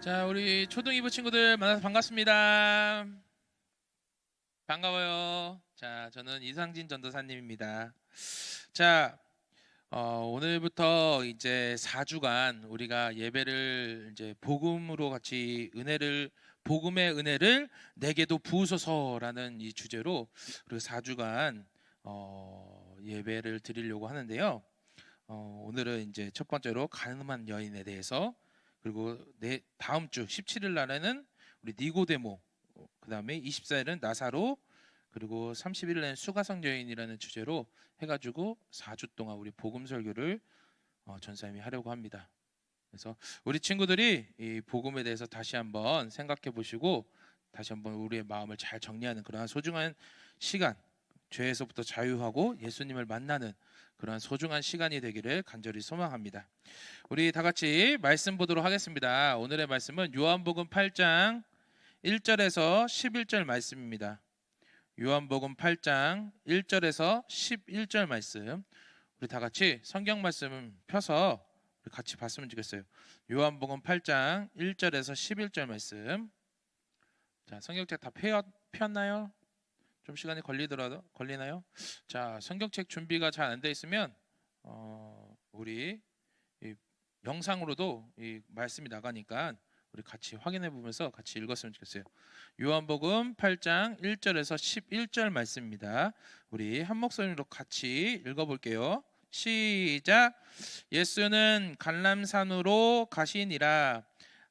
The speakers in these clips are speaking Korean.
자, 우리 초등 2부 친구들 만나서 반갑습니다. 반가워요. 자, 저는 이상진 전도사님입니다. 자, 오늘부터 이제 4주간 우리가 예배를 이제 복음으로 같이 복음의 은혜를 내게도 부으소서라는 이 주제로 우리 4주간 예배를 드리려고 하는데요. 오늘은 이제 첫 번째로 가늠한 여인에 대해서, 그리고 다음 주 17일 날에는 우리 니고데모, 그 다음에 24일은 나사로, 그리고 30일에는 수가성 여인이라는 주제로 해가지고 4주 동안 우리 복음 설교를 전사님이 하려고 합니다. 그래서 우리 친구들이 이 복음에 대해서 다시 한번 생각해 보시고 다시 한번 우리의 마음을 잘 정리하는 그러한 소중한 시간, 죄에서부터 자유하고 예수님을 만나는 그러한 소중한 시간이 되기를 간절히 소망합니다. 우리 다 같이 말씀 보도록 하겠습니다. 오늘의 말씀은 요한복음 8장 1절에서 11절 말씀입니다. 요한복음 8장 1절에서 11절 말씀. 우리 다 같이 성경 말씀 펴서 같이 봤으면 좋겠어요. 요한복음 8장 1절에서 11절 말씀. 자, 성경책 다 폈나요? 좀 시간이 걸리나요? 자, 성경책 준비가 잘 안 돼 있으면 우리 이 영상으로도 이 말씀이 나가니까 우리 같이 확인해 보면서 같이 읽었으면 좋겠어요. 요한복음 8장 1절에서 11절 말씀입니다. 우리 한 목소리로 같이 읽어볼게요. 시작. 예수는 갈람산으로 가시니라.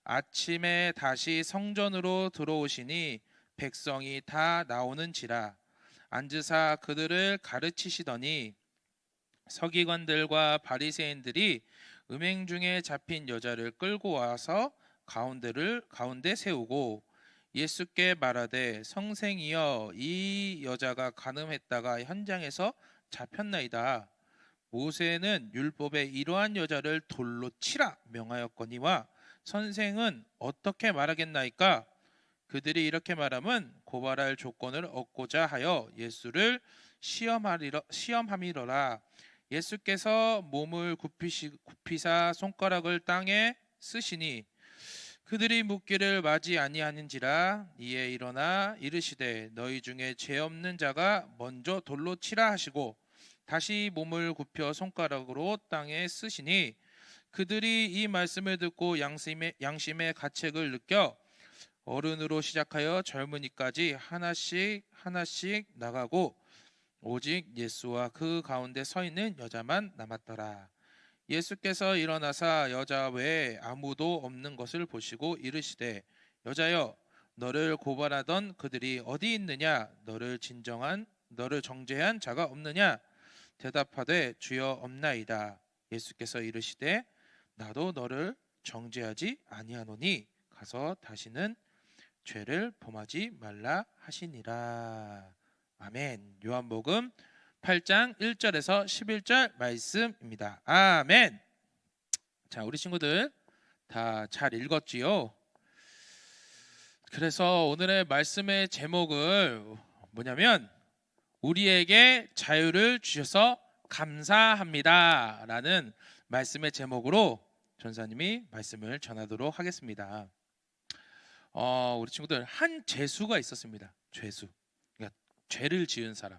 아침에 다시 성전으로 들어오시니 백성이 다 나오는지라. 앉으사 그들을 가르치시더니 서기관들과 바리새인들이 음행 중에 잡힌 여자를 끌고 와서 가운데 세우고 예수께 말하되 성생이여 이 여자가 간음했다가 현장에서 잡혔나이다. 모세는 율법에 이러한 여자를 돌로 치라 명하였거니와 선생은 어떻게 말하겠나이까? 그들이 이렇게 말함은 고발할 조건을 얻고자 하여 예수를 시험함이로라. 예수께서 몸을 굽히사 손가락을 땅에 쓰시니 그들이 묻기를 맞이 아니하는지라. 이에 일어나 이르시되 너희 중에 죄 없는 자가 먼저 돌로 치라 하시고 다시 몸을 굽혀 손가락으로 땅에 쓰시니 그들이 이 말씀을 듣고 양심의 가책을 느껴 어른으로 시작하여 젊은이까지 하나씩 나가고 오직 예수와 그 가운데 서 있는 여자만 남았더라. 예수께서 일어나사 여자 외에 아무도 없는 것을 보시고 이르시되 여자여 너를 고발하던 그들이 어디 있느냐? 너를 정죄한 자가 없느냐? 대답하되 주여 없나이다. 예수께서 이르시되 나도 너를 정죄하지 아니하노니 가서 다시는 죄를 범하지 말라 하시니라. 아멘. 요한복음 8장 1절에서 11절 말씀입니다. 아멘. 자, 우리 친구들 다 잘 읽었지요? 그래서 오늘의 말씀의 제목을 뭐냐면 우리에게 자유를 주셔서 감사합니다 라는 말씀의 제목으로 전사님이 말씀을 전하도록 하겠습니다. 우리 친구들 한 죄수가 있었습니다. 죄수. 그러니까 죄를 지은 사람.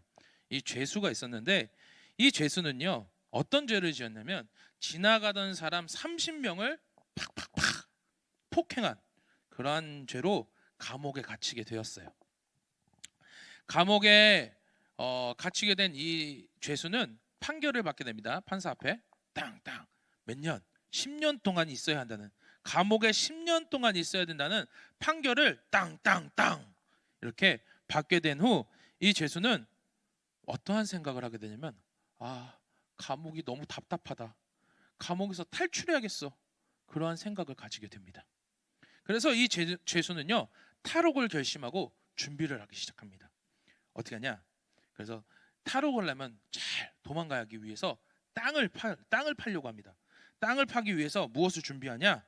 이 죄수가 있었는데 이 죄수는요 어떤 죄를 지었냐면 지나가던 사람 30명을 팍팍팍 폭행한 그러한 죄로 감옥에 갇히게 되었어요. 감옥에 갇히게 된 이 죄수는 판결을 받게 됩니다. 판사 앞에 땅땅 몇 년, 10년 동안 있어야 한다는, 감옥에 10년 동안 있어야 된다는 판결을 땅땅땅 이렇게 받게 된 후 이 죄수는 어떠한 생각을 하게 되냐면 감옥이 너무 답답하다. 감옥에서 탈출해야겠어. 그러한 생각을 가지게 됩니다. 그래서 이 죄수는요 탈옥을 결심하고 준비를 하기 시작합니다. 어떻게 하냐? 그래서 탈옥을 하려면 잘 도망가기 위해서 땅을 팔려고 합니다. 땅을 파기 위해서 무엇을 준비하냐?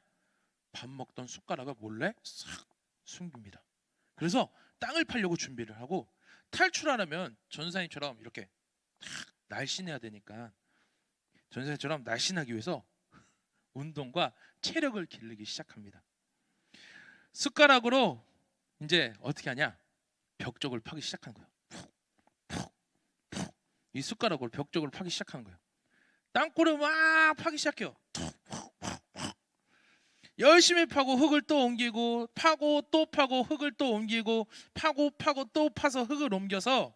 밥 먹던 숟가락을 몰래 싹 숨깁니다. 그래서 땅을 팔려고 준비를 하고 탈출하려면 전사님처럼 이렇게 탁 날씬해야 되니까 전사님처럼 날씬하기 위해서 운동과 체력을 기르기 시작합니다. 숟가락으로 이제 어떻게 하냐? 벽 쪽을 파기 시작한 거예요. 이 숟가락으로 벽 쪽을 파기 시작한 거예요. 땅굴을 막 파기 시작해요. 열심히 파고 흙을 또 옮기고, 파고 또 파고 흙을 또 옮기고, 파고 또 파서 흙을 옮겨서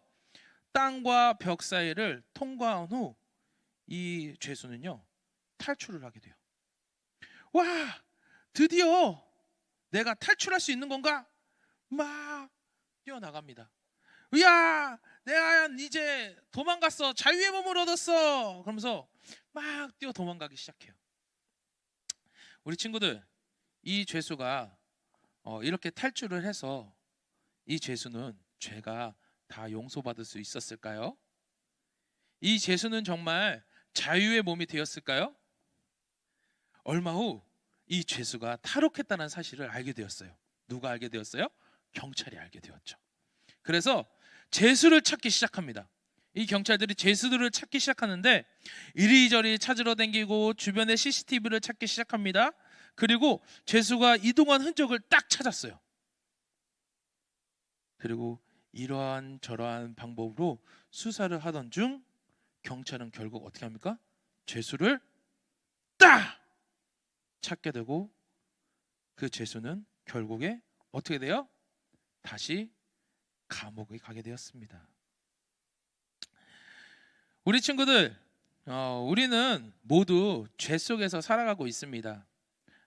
땅과 벽 사이를 통과한 후 이 죄수는요 탈출을 하게 돼요. 와, 드디어 내가 탈출할 수 있는 건가? 막 뛰어나갑니다. 야, 내가 이제 도망갔어. 자유의 몸을 얻었어. 그러면서 막 뛰어 도망가기 시작해요. 우리 친구들, 이 죄수가 이렇게 탈출을 해서 이 죄수는 죄가 다 용서받을 수 있었을까요? 이 죄수는 정말 자유의 몸이 되었을까요? 얼마 후 이 죄수가 탈옥했다는 사실을 알게 되었어요. 누가 알게 되었어요? 경찰이 알게 되었죠. 그래서 죄수를 찾기 시작합니다. 이 경찰들이 죄수들을 찾기 시작하는데 이리저리 찾으러 다니고 주변에 CCTV를 찾기 시작합니다. 그리고 죄수가 이동한 흔적을 딱 찾았어요. 그리고 이러한 저러한 방법으로 수사를 하던 중 경찰은 결국 어떻게 합니까? 죄수를 딱 찾게 되고 그 죄수는 결국에 어떻게 돼요? 다시 감옥에 가게 되었습니다. 우리 친구들, 우리는 모두 죄 속에서 살아가고 있습니다.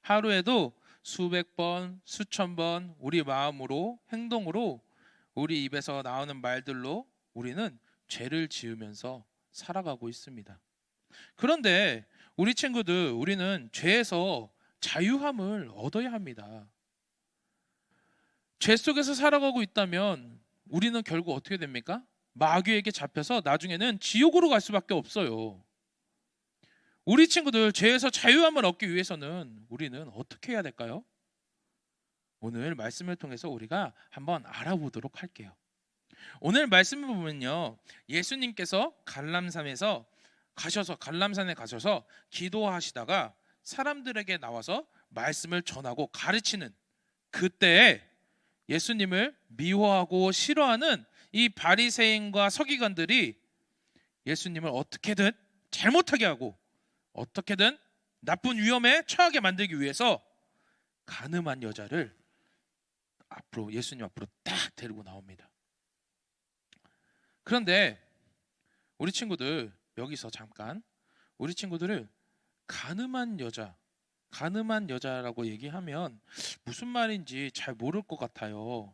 하루에도 수백 번, 수천 번 우리 마음으로, 행동으로, 우리 입에서 나오는 말들로 우리는 죄를 지으면서 살아가고 있습니다. 그런데 우리 친구들, 우리는 죄에서 자유함을 얻어야 합니다. 죄 속에서 살아가고 있다면 우리는 결국 어떻게 됩니까? 마귀에게 잡혀서 나중에는 지옥으로 갈 수밖에 없어요. 우리 친구들, 죄에서 자유함을 얻기 위해서는 우리는 어떻게 해야 될까요? 오늘 말씀을 통해서 우리가 한번 알아보도록 할게요. 오늘 말씀을 보면요, 예수님께서 갈람산에 가셔서 기도하시다가 사람들에게 나와서 말씀을 전하고 가르치는 그때에 예수님을 미워하고 싫어하는 이 바리새인과 서기관들이 예수님을 어떻게든 잘못하게 하고 어떻게든 나쁜 위험에 처하게 만들기 위해서 간음한 여자를 예수님 앞으로 딱 데리고 나옵니다. 그런데 우리 친구들, 여기서 잠깐 우리 친구들을 간음한 여자라고 얘기하면 무슨 말인지 잘 모를 것 같아요.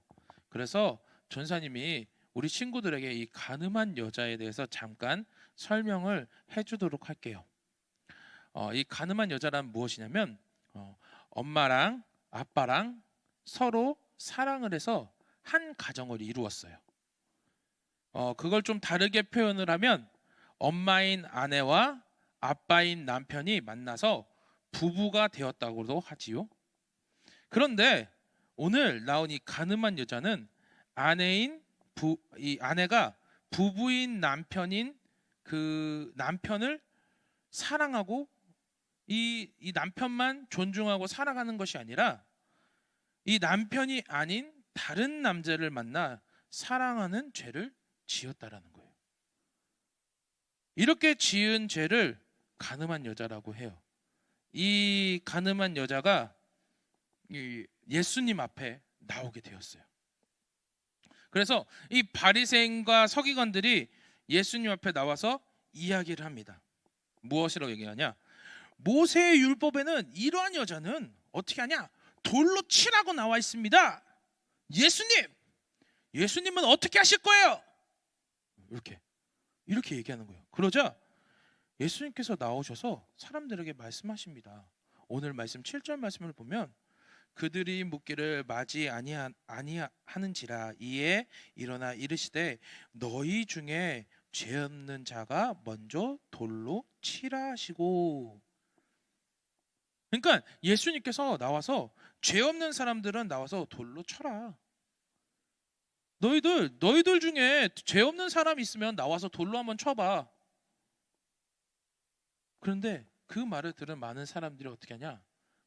그래서 전사님이 우리 친구들에게 이 간음한 여자에 대해서 잠깐 설명을 해주도록 할게요. 이 간음한 여자란 무엇이냐면 엄마랑 아빠랑 서로 사랑을 해서 한 가정을 이루었어요. 그걸 좀 다르게 표현을 하면 엄마인 아내와 아빠인 남편이 만나서 부부가 되었다고도 하지요. 그런데 오늘 나온 이 간음한 여자는 이 아내가 부부인 남편인 그 남편을 사랑하고 이 남편만 존중하고 사랑하는 것이 아니라 이 남편이 아닌 다른 남자를 만나 사랑하는 죄를 지었다라는 거예요. 이렇게 지은 죄를 간음한 여자라고 해요. 이 간음한 여자가 예수님 앞에 나오게 되었어요. 그래서 이 바리새인과 서기관들이 예수님 앞에 나와서 이야기를 합니다. 무엇이라고 얘기하냐? 모세의 율법에는 이러한 여자는 어떻게 하냐? 돌로 치라고 나와 있습니다. 예수님은 어떻게 하실 거예요? 이렇게 얘기하는 거예요. 그러자 예수님께서 나오셔서 사람들에게 말씀하십니다. 오늘 말씀 7절 말씀을 보면 그들이 묻기를 맞이 아니하는지라 이에 일어나 이르시되 너희 중에 죄 없는 자가 먼저 돌로 치라 하시고. 그러니까 예수님께서 나와서 죄 없는 사람들은 나와서 돌로 쳐라. 너희들 중에 죄 없는 사람 있으면 나와서 돌로 한번 쳐봐. 그런데 그 말을 들은 많은 사람들이 어떻게 하냐?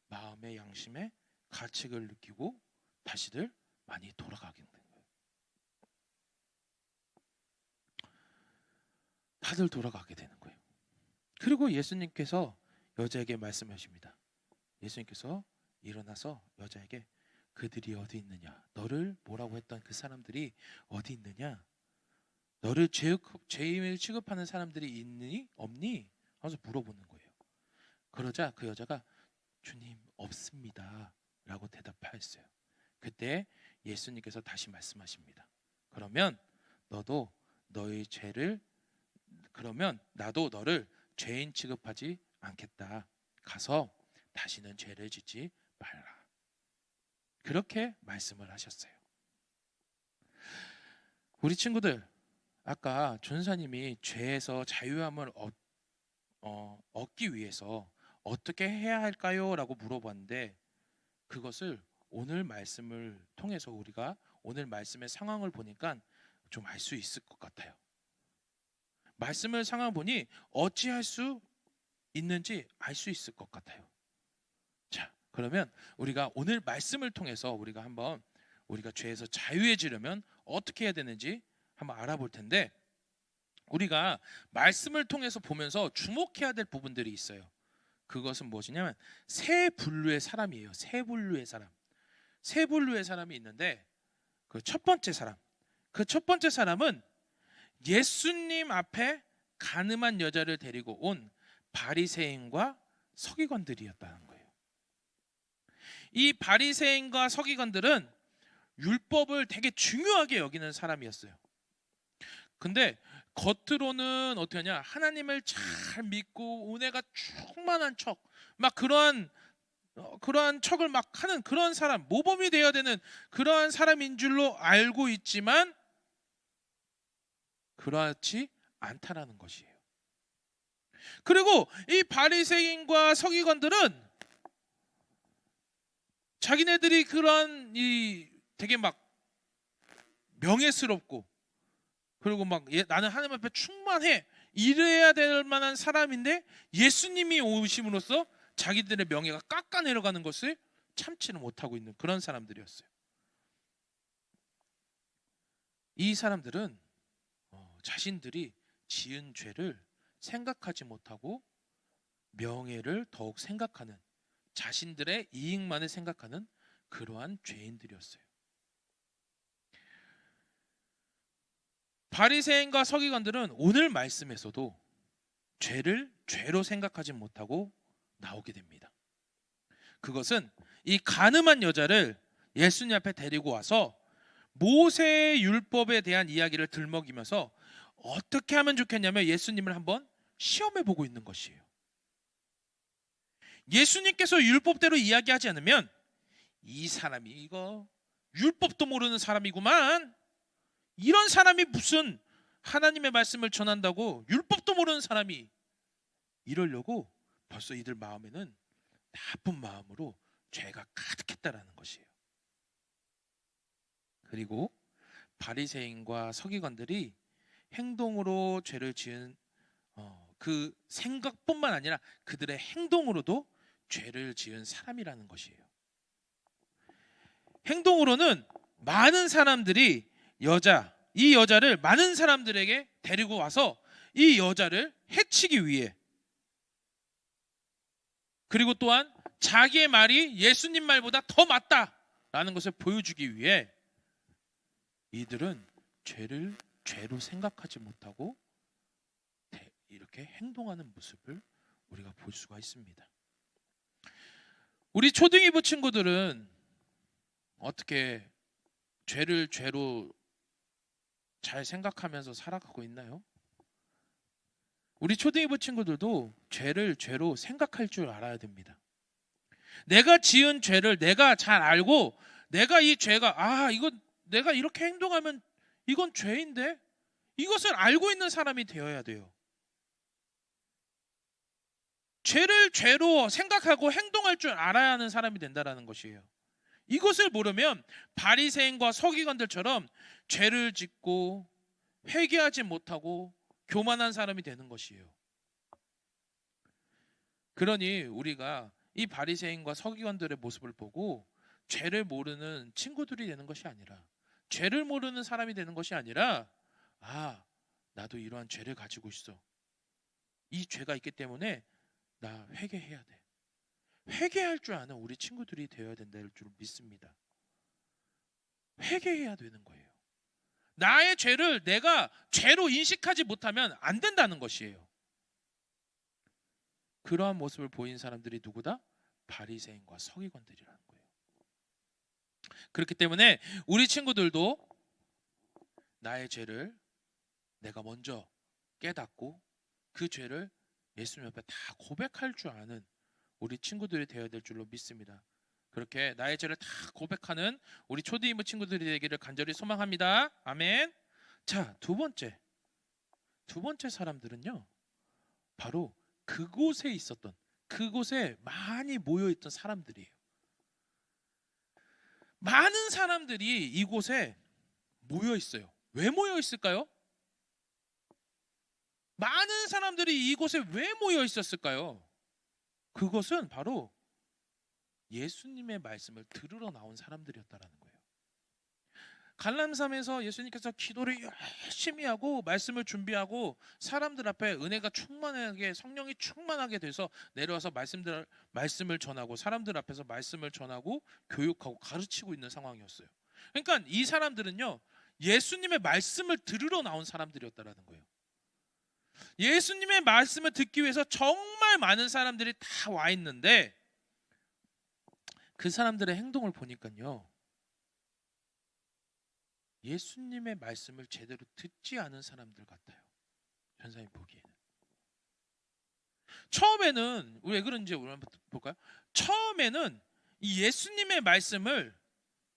마음의 양심에 가책을 느끼고 다시들 많이 돌아가게 된 거예요. 다들 돌아가게 되는 거예요. 그리고 예수님께서 여자에게 말씀하십니다. 예수님께서 일어나서 여자에게 그들이 어디 있느냐, 너를 뭐라고 했던 그 사람들이 어디 있느냐, 너를 죄인을 취급하는 사람들이 있니 없니 하면서 물어보는 거예요. 그러자 그 여자가 주님 없습니다 라고 대답하였어요. 그때 예수님께서 다시 말씀하십니다. 그러면 너도 너의 죄를 그러면 나도 너를 죄인 취급하지 않겠다. 가서 다시는 죄를 짓지 말라. 그렇게 말씀을 하셨어요. 우리 친구들, 아까 전사님이 죄에서 자유함을 얻기 위해서 어떻게 해야 할까요? 라고 물어봤는데 그것을 오늘 말씀을 통해서 우리가 오늘 말씀의 상황을 보니까 좀 알 수 있을 것 같아요. 말씀을 상황 보니 어찌할 수 있는지 알 수 있을 것 같아요. 자, 그러면 우리가 오늘 말씀을 통해서 우리가 한번 우리가 죄에서 자유해지려면 어떻게 해야 되는지 한번 알아볼 텐데 우리가 말씀을 통해서 보면서 주목해야 될 부분들이 있어요. 그것은 무엇이냐면 세 분류의 사람이에요. 세 분류의 사람. 세 분류의 사람이 있는데 그 첫 번째 사람. 그 첫 번째 사람은 예수님 앞에 간음한 여자를 데리고 온 바리새인과 서기관들이었다는 거예요. 이 바리새인과 서기관들은 율법을 되게 중요하게 여기는 사람이었어요. 근데 겉으로는 어떻게 하냐, 하나님을 잘 믿고 은혜가 충만한 척, 막 그러한 척을 막 하는 그런 사람, 모범이 되어야 되는 그러한 사람인 줄로 알고 있지만 그렇지 않다라는 것이에요. 그리고 이 바리새인과 서기관들은 자기네들이 그런 이 되게 막 명예스럽고 그리고 막 나는 하나님 앞에 충만해 이래야 될 만한 사람인데 예수님이 오심으로써 자기들의 명예가 깎아내려가는 것을 참지는 못하고 있는 그런 사람들이었어요. 이 사람들은 자신들이 지은 죄를 생각하지 못하고 명예를 더욱 생각하는 자신들의 이익만을 생각하는 그러한 죄인들이었어요. 바리새인과 서기관들은 오늘 말씀에서도 죄를 죄로 생각하지 못하고 나오게 됩니다. 그것은 이 간음한 여자를 예수님 앞에 데리고 와서 모세의 율법에 대한 이야기를 들먹이면서 어떻게 하면 좋겠냐면 예수님을 한번 시험해 보고 있는 것이에요. 예수님께서 율법대로 이야기하지 않으면 이 사람이 이거 율법도 모르는 사람이구만, 이런 사람이 무슨 하나님의 말씀을 전한다고 율법도 모르는 사람이, 이러려고 벌써 이들 마음에는 나쁜 마음으로 죄가 가득했다라는 것이에요. 그리고 바리새인과 서기관들이 행동으로 죄를 지은 그 생각뿐만 아니라 그들의 행동으로도 죄를 지은 사람이라는 것이에요. 행동으로는 많은 사람들이 이 여자를 많은 사람들에게 데리고 와서 이 여자를 해치기 위해, 그리고 또한 자기의 말이 예수님 말보다 더 맞다라는 것을 보여주기 위해 이들은 죄를 죄로 생각하지 못하고 이렇게 행동하는 모습을 우리가 볼 수가 있습니다. 우리 초등이부 친구들은 어떻게 죄를 죄로 잘 생각하면서 살아가고 있나요? 우리 초등이부 친구들도 죄를 죄로 생각할 줄 알아야 됩니다. 내가 지은 죄를 내가 잘 알고 내가 이 죄가 이거 내가 이렇게 행동하면 이건 죄인데, 이것을 알고 있는 사람이 되어야 돼요. 죄를 죄로 생각하고 행동할 줄 알아야 하는 사람이 된다는 것이에요. 이것을 모르면 바리새인과 서기관들처럼 죄를 짓고 회개하지 못하고 교만한 사람이 되는 것이에요. 그러니 우리가 이 바리새인과 서기관들의 모습을 보고 죄를 모르는 친구들이 되는 것이 아니라, 죄를 모르는 사람이 되는 것이 아니라, 아, 나도 이러한 죄를 가지고 있어. 이 죄가 있기 때문에 나 회개해야 돼. 회개할 줄 아는 우리 친구들이 되어야 된다는 줄 믿습니다. 회개해야 되는 거예요. 나의 죄를 내가 죄로 인식하지 못하면 안 된다는 것이에요. 그러한 모습을 보인 사람들이 누구다? 바리새인과 서기관들이라는 거예요. 그렇기 때문에 우리 친구들도 나의 죄를 내가 먼저 깨닫고 그 죄를 예수님 앞에 다 고백할 줄 아는 우리 친구들이 되어야 될 줄로 믿습니다. 그렇게 나의 죄를 다 고백하는 우리 초대이모 친구들이 되기를 간절히 소망합니다. 아멘. 자, 두 번째 사람들은요, 바로 그곳에 있었던, 그곳에 많이 모여있던 사람들이에요. 많은 사람들이 이곳에 모여 있어요. 왜 모여 있을까요? 많은 사람들이 이곳에 왜 모여 있었을까요? 그것은 바로 예수님의 말씀을 들으러 나온 사람들이었다라는 거예요. 갈람산에서 예수님께서 기도를 열심히 하고 말씀을 준비하고 사람들 앞에 은혜가 충만하게, 성령이 충만하게 돼서 내려와서 말씀을 전하고 사람들 앞에서 말씀을 전하고 교육하고 가르치고 있는 상황이었어요. 그러니까 이 사람들은요, 예수님의 말씀을 들으러 나온 사람들이었다라는 거예요. 예수님의 말씀을 듣기 위해서 정말 많은 사람들이 다 와 있는데, 그 사람들의 행동을 보니까요, 예수님의 말씀을 제대로 듣지 않은 사람들 같아요. 전사님 보기에는. 처음에는 왜 그런지 우리 한번 볼까요? 처음에는 이 예수님의 말씀을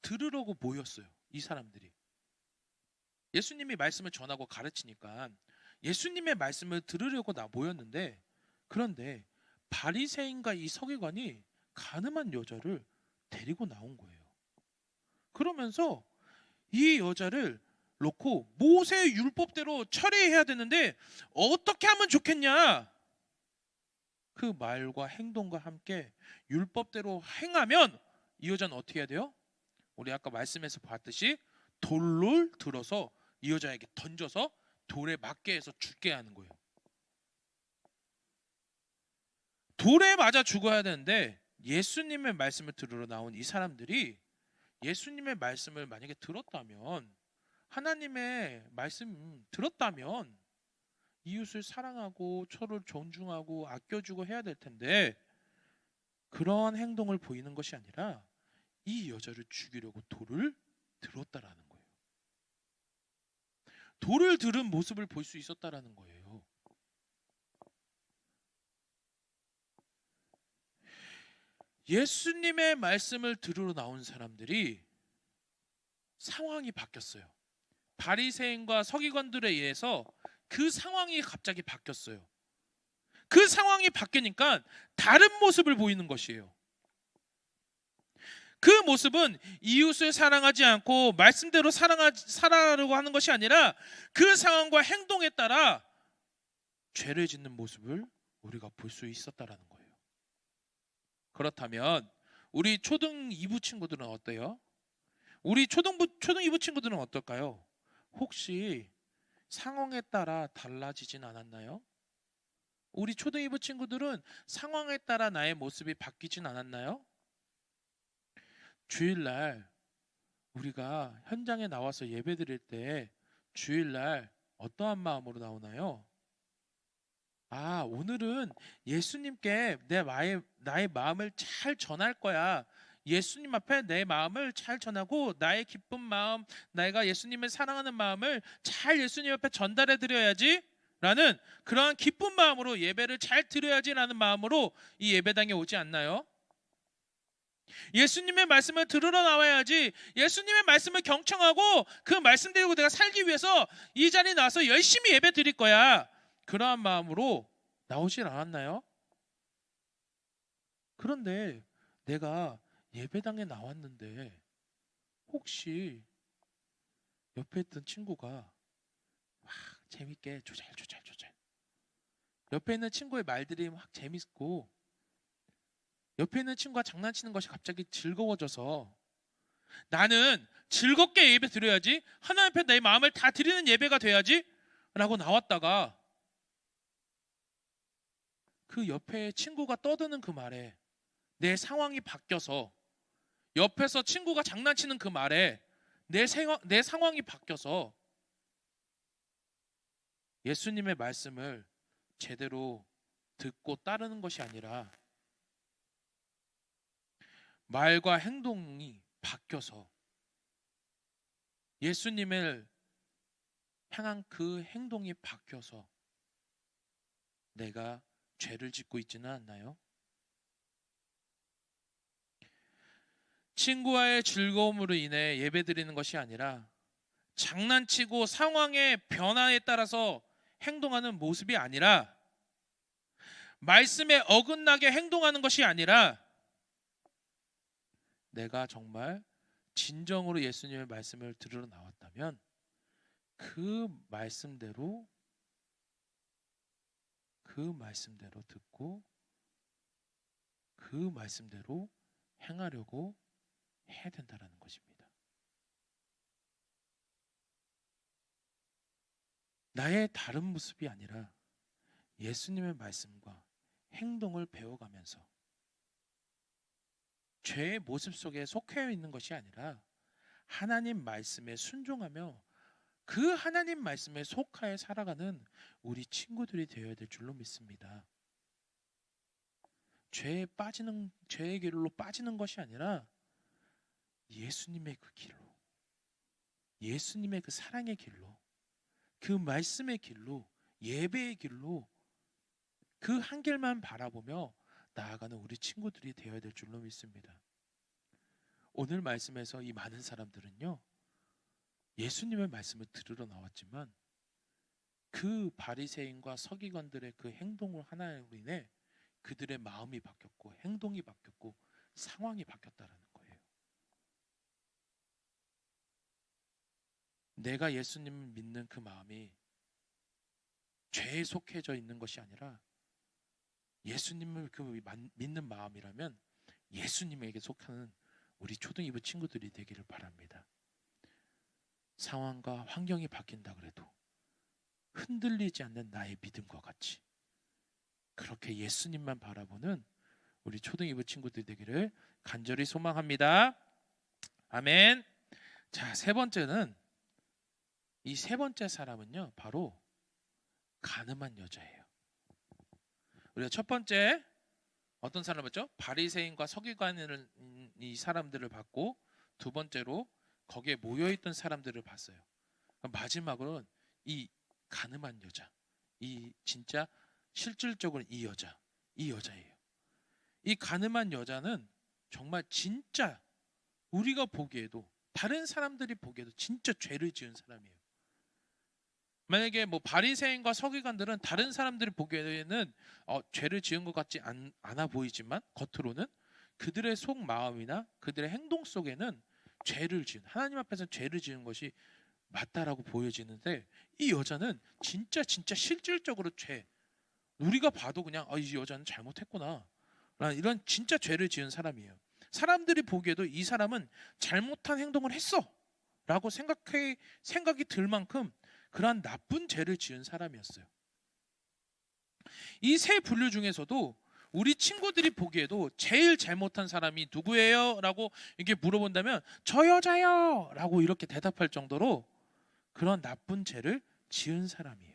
들으려고 모였어요. 이 사람들이. 예수님이 말씀을 전하고 가르치니까 예수님의 말씀을 들으려고 모였는데, 그런데 바리새인과 이 서기관이 가늠한 여자를 데리고 나온 거예요. 그러면서 이 여자를 놓고 모세의 율법대로 처리해야 되는데 어떻게 하면 좋겠냐? 그 말과 행동과 함께 율법대로 행하면 이 여자는 어떻게 해야 돼요? 우리 아까 말씀에서 봤듯이 돌을 들어서 이 여자에게 던져서 돌에 맞게 해서 죽게 하는 거예요. 돌에 맞아 죽어야 되는데 예수님의 말씀을 들으러 나온 이 사람들이 예수님의 말씀을 만약에 들었다면, 하나님의 말씀 들었다면 이웃을 사랑하고 서로 존중하고 아껴주고 해야 될 텐데, 그러한 행동을 보이는 것이 아니라 이 여자를 죽이려고 돌을 들었다라는 거예요. 돌을 들은 모습을 볼 수 있었다라는 거예요. 예수님의 말씀을 들으러 나온 사람들이 상황이 바뀌었어요. 바리새인과 서기관들에 의해서 그 상황이 갑자기 바뀌었어요. 그 상황이 바뀌니까 다른 모습을 보이는 것이에요. 그 모습은 이웃을 사랑하지 않고 말씀대로 살아가려고 하는 것이 아니라 그 상황과 행동에 따라 죄를 짓는 모습을 우리가 볼 수 있었다라는 거예요. 그렇다면 우리 초등 2부 친구들은 어때요? 우리 초등 2부 친구들은 어떨까요? 혹시 상황에 따라 달라지진 않았나요? 우리 초등 2부 친구들은 상황에 따라 나의 모습이 바뀌진 않았나요? 주일날 우리가 현장에 나와서 예배 드릴 때 주일날 어떠한 마음으로 나오나요? 아, 오늘은 예수님께 나의 마음을 잘 전할 거야. 예수님 앞에 내 마음을 잘 전하고 나의 기쁜 마음, 내가 예수님을 사랑하는 마음을 잘 예수님 앞에 전달해 드려야지 라는 그러한 기쁜 마음으로 예배를 잘 드려야지 라는 마음으로 이 예배당에 오지 않나요? 예수님의 말씀을 들으러 나와야지, 예수님의 말씀을 경청하고 그 말씀대로 내가 살기 위해서 이 자리에 나와서 열심히 예배 드릴 거야, 그러한 마음으로 나오질 않았나요? 그런데 내가 예배당에 나왔는데 혹시 옆에 있던 친구가 막 재밌게 조잘 옆에 있는 친구의 말들이 막 재밌고 옆에 있는 친구가 장난치는 것이 갑자기 즐거워져서 나는 즐겁게 예배 드려야지, 하나님 앞에 내 마음을 다 드리는 예배가 돼야지 라고 나왔다가 그 옆에 친구가 떠드는 그 말에 내 상황이 바뀌어서, 옆에서 친구가 장난치는 그 말에 내 상황이 바뀌어서 예수님의 말씀을 제대로 듣고 따르는 것이 아니라 말과 행동이 바뀌어서 예수님을 향한 그 행동이 바뀌어서 내가 죄를 짓고 있지는 않나요? 친구와의 즐거움으로 인해 예배드리는 것이 아니라 장난치고 상황의 변화에 따라서 행동하는 모습이 아니라, 말씀에 어긋나게 행동하는 것이 아니라, 내가 정말 진정으로 예수님의 말씀을 들으러 나왔다면 그 말씀대로 듣고 그 말씀대로 행하려고 해야 된다는 것입니다. 나의 다른 모습이 아니라 예수님의 말씀과 행동을 배워가면서 죄의 모습 속에 속해 있는 것이 아니라 하나님 말씀에 순종하며 그 하나님 말씀에 속하여 살아가는 우리 친구들이 되어야 될 줄로 믿습니다. 죄의 길로 빠지는 것이 아니라 예수님의 그 길로, 예수님의 그 사랑의 길로, 그 말씀의 길로, 예배의 길로 그 한 길만 바라보며 나아가는 우리 친구들이 되어야 될 줄로 믿습니다. 오늘 말씀에서 이 많은 사람들은요, 예수님의 말씀을 들으러 나왔지만 그 바리새인과 서기관들의 그 행동을 하나로 인해 그들의 마음이 바뀌었고 행동이 바뀌었고 상황이 바뀌었다는 거예요. 내가 예수님을 믿는 그 마음이 죄에 속해져 있는 것이 아니라 예수님을 믿는 마음이라면 예수님에게 속하는 우리 초등이부 친구들이 되기를 바랍니다. 상황과 환경이 바뀐다 그래도 흔들리지 않는 나의 믿음과 같이 그렇게 예수님만 바라보는 우리 초등이부 친구들 되기를 간절히 소망합니다. 아멘. 자, 세 번째는, 이 세 번째 사람은요 바로 가늠한 여자예요. 우리가 첫 번째 어떤 사람을 봤죠? 바리새인과 서기관을, 이 사람들을 봤고, 두 번째로 거기에 모여있던 사람들을 봤어요. 마지막으로는 이 가늠한 여자, 이 진짜 실질적으로 이 여자예요. 이 가늠한 여자는 정말 진짜 우리가 보기에도, 다른 사람들이 보기에도 진짜 죄를 지은 사람이에요. 만약에 뭐 바리새인과 서기관들은 다른 사람들이 보기에는 죄를 지은 것 같지 않아 보이지만 겉으로는 그들의 속 마음이나 그들의 행동 속에는 하나님 앞에서 죄를 지은 것이 맞다라고 보여지는데, 이 여자는 진짜 실질적으로 우리가 봐도 그냥 이 여자는 잘못했구나 라는 이런 진짜 죄를 지은 사람이에요. 사람들이 보기에도 이 사람은 잘못한 행동을 했어 라고 생각이 들 만큼 그러한 나쁜 죄를 지은 사람이었어요. 이 세 분류 중에서도 우리 친구들이 보기에도 제일 잘못한 사람이 누구예요? 라고 이렇게 물어본다면 저 여자요! 라고 이렇게 대답할 정도로 그런 나쁜 죄를 지은 사람이에요.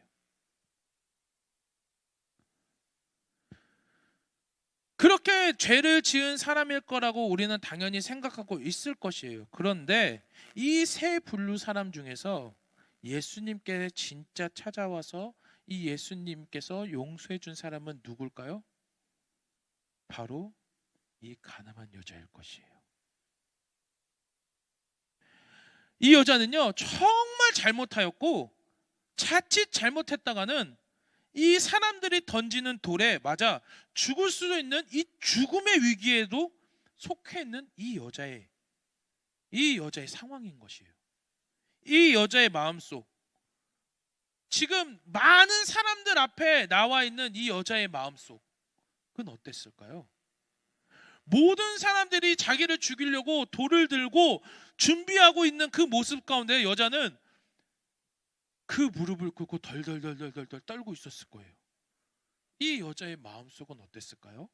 그렇게 죄를 지은 사람일 거라고 우리는 당연히 생각하고 있을 것이에요. 그런데 이 세 분류 사람 중에서 예수님께 진짜 찾아와서 이 예수님께서 용서해 준 사람은 누굴까요? 바로 이 가늠한 여자일 것이에요. 이 여자는요 정말 잘못하였고, 자칫 잘못했다가는 이 사람들이 던지는 돌에 맞아 죽을 수도 있는 이 죽음의 위기에도 속해 있는 이 여자의 상황인 것이에요. 이 여자의 마음속, 지금 많은 사람들 앞에 나와 있는 이 여자의 마음속은 어땠을까요? 모든 사람들이 자기를 죽이려고 돌을 들고 준비하고 있는 그 모습 가운데 여자는 그 무릎을 꿇고 덜덜덜덜덜 떨고 있었을 거예요. 이 여자의 마음속은 어땠을까요?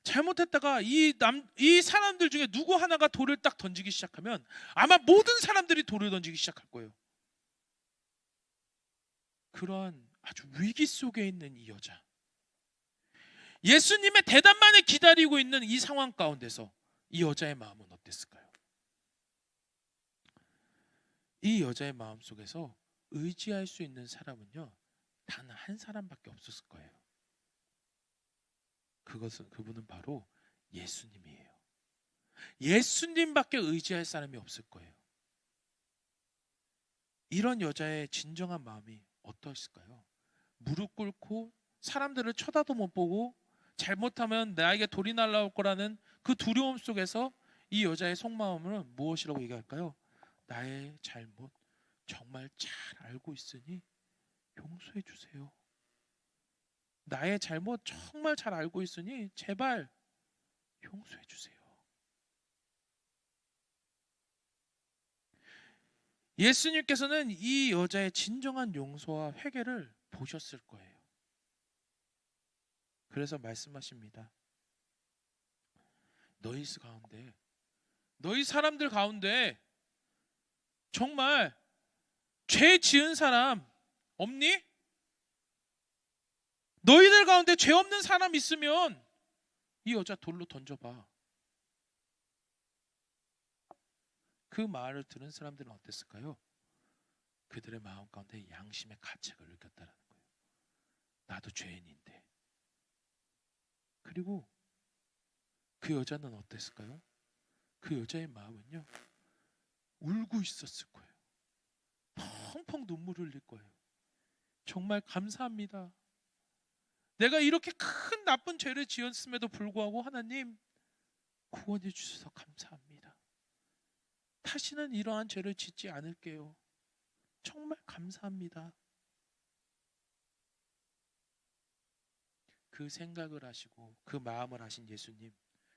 잘못했다가 이 사람들 중에 누구 하나가 돌을 딱 던지기 시작하면 아마 모든 사람들이 돌을 던지기 시작할 거예요. 그러한 아주 위기 속에 있는 이 여자, 예수님의 대답만을 기다리고 있는 이 상황 가운데서 이 여자의 마음은 어땠을까요? 이 여자의 마음 속에서 의지할 수 있는 사람은요, 단 한 사람밖에 없었을 거예요. 그분은 바로 예수님이에요. 예수님밖에 의지할 사람이 없을 거예요. 이런 여자의 진정한 마음이 어떠했을까요? 무릎 꿇고 사람들을 쳐다도 못 보고 잘못하면 나에게 돌이 날라올 거라는 그 두려움 속에서 이 여자의 속마음은 무엇이라고 얘기할까요? 나의 잘못 정말 잘 알고 있으니 용서해 주세요. 나의 잘못 정말 잘 알고 있으니 제발 용서해 주세요. 예수님께서는 이 여자의 진정한 용서와 회개를 보셨을 거예요. 그래서 말씀하십니다. 너희 가운데, 너희 사람들 가운데 정말 죄 지은 사람 없니? 너희들 가운데 죄 없는 사람 있으면 이 여자 돌로 던져봐. 그 말을 들은 사람들은 어땠을까요? 그들의 마음 가운데 양심의 가책을 느꼈다는 거예요. 나도 죄인인데. 그리고 그 여자는 어땠을까요? 그 여자의 마음은요, 울고 있었을 거예요. 펑펑 눈물을 흘릴 거예요. 정말 감사합니다. 내가 이렇게 큰 나쁜 죄를 지었음에도 불구하고 하나님 구원해 주셔서 감사합니다. 다시는 이러한 죄를 짓지 않을게요. 정말 감사합니다. 그 생각을 하시고 그 마음을 하신 예수님,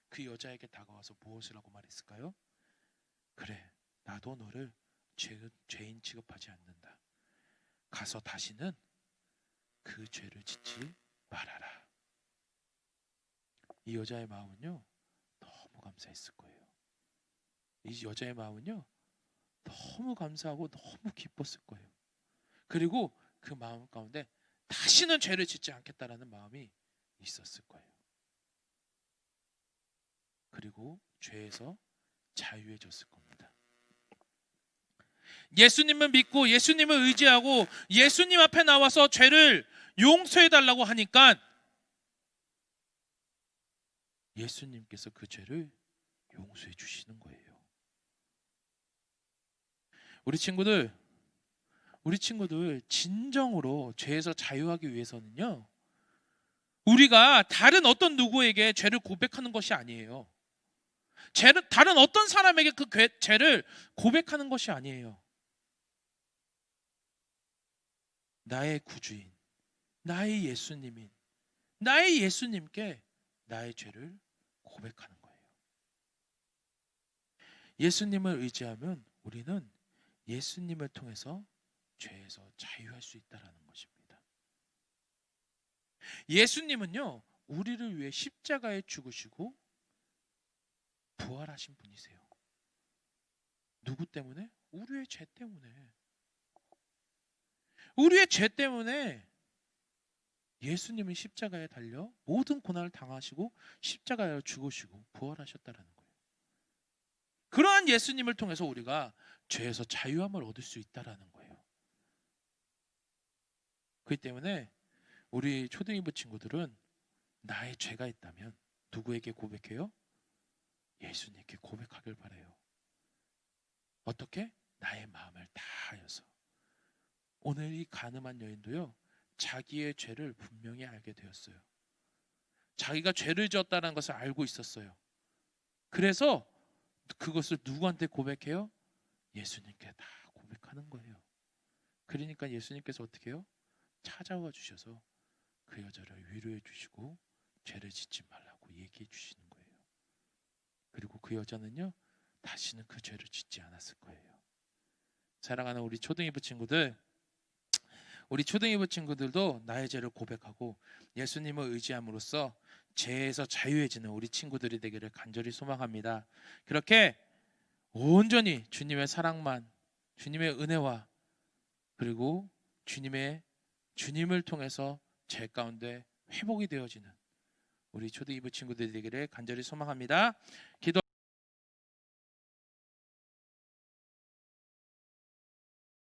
그 여자에게 다가와서 무엇을 하고 말했을까요? 그래, 나도 너를 죄인 취급하지 않는다. 가서 다시는 그 죄를 짓지 말아라. 이 여자의 마음은요, 너무 감사했을 거예요. 이 여자의 마음은요, 너무 감사하고 너무 기뻤을 거예요. 그리고 그 마음 가운데 다시는 죄를 짓지 않겠다라는 마음이 있었을 거예요. 그리고 죄에서 자유해졌을 겁니다. 예수님을 믿고 예수님을 의지하고 예수님 앞에 나와서 죄를 용서해 달라고 하니까 예수님께서 그 죄를 용서해 주시는 거예요. 우리 친구들 진정으로 죄에서 자유하기 위해서는요, 우리가 다른 어떤 누구에게 죄를 고백하는 것이 아니에요. 다른 어떤 사람에게 그 죄를 고백하는 것이 아니에요. 나의 구주인, 나의 예수님인, 나의 예수님께 나의 죄를 고백하는 거예요. 예수님을 의지하면 우리는 예수님을 통해서 죄에서 자유할 수 있다는 것입니다. 예수님은요, 우리를 위해 십자가에 죽으시고 부활하신 분이세요. 누구 때문에? 우리의 죄 때문에. 우리의 죄 때문에 예수님은 십자가에 달려 모든 고난을 당하시고 십자가에 죽으시고 부활하셨다는 거예요. 그러한 예수님을 통해서 우리가 죄에서 자유함을 얻을 수 있다는 거예요. 그렇기 때문에 우리 초등이부 친구들은 나의 죄가 있다면 누구에게 고백해요? 예수님께 고백하길 바라요. 어떻게? 나의 마음을 다하여서. 오늘 이 간음한 여인도요, 자기의 죄를 분명히 알게 되었어요. 자기가 죄를 지었다는 것을 알고 있었어요. 그래서 그것을 누구한테 고백해요? 예수님께 다 고백하는 거예요. 그러니까 예수님께서 어떻게 해요? 찾아와 주셔서 그 여자를 위로해 주시고 죄를 짓지 말라고 얘기해 주시는 거예요. 그리고 그 여자는요, 다시는 그 죄를 짓지 않았을 거예요. 사랑하는 우리 초등이부 친구들, 우리 초등이부 친구들도 나의 죄를 고백하고 예수님을 의지함으로써 죄에서 자유해지는 우리 친구들이 되기를 간절히 소망합니다. 그렇게 온전히 주님의 사랑만, 주님의 은혜와 그리고 주님을 통해서 죄 가운데 회복이 되어지는 우리 초등이부 친구들이 되기를 간절히 소망합니다. 기도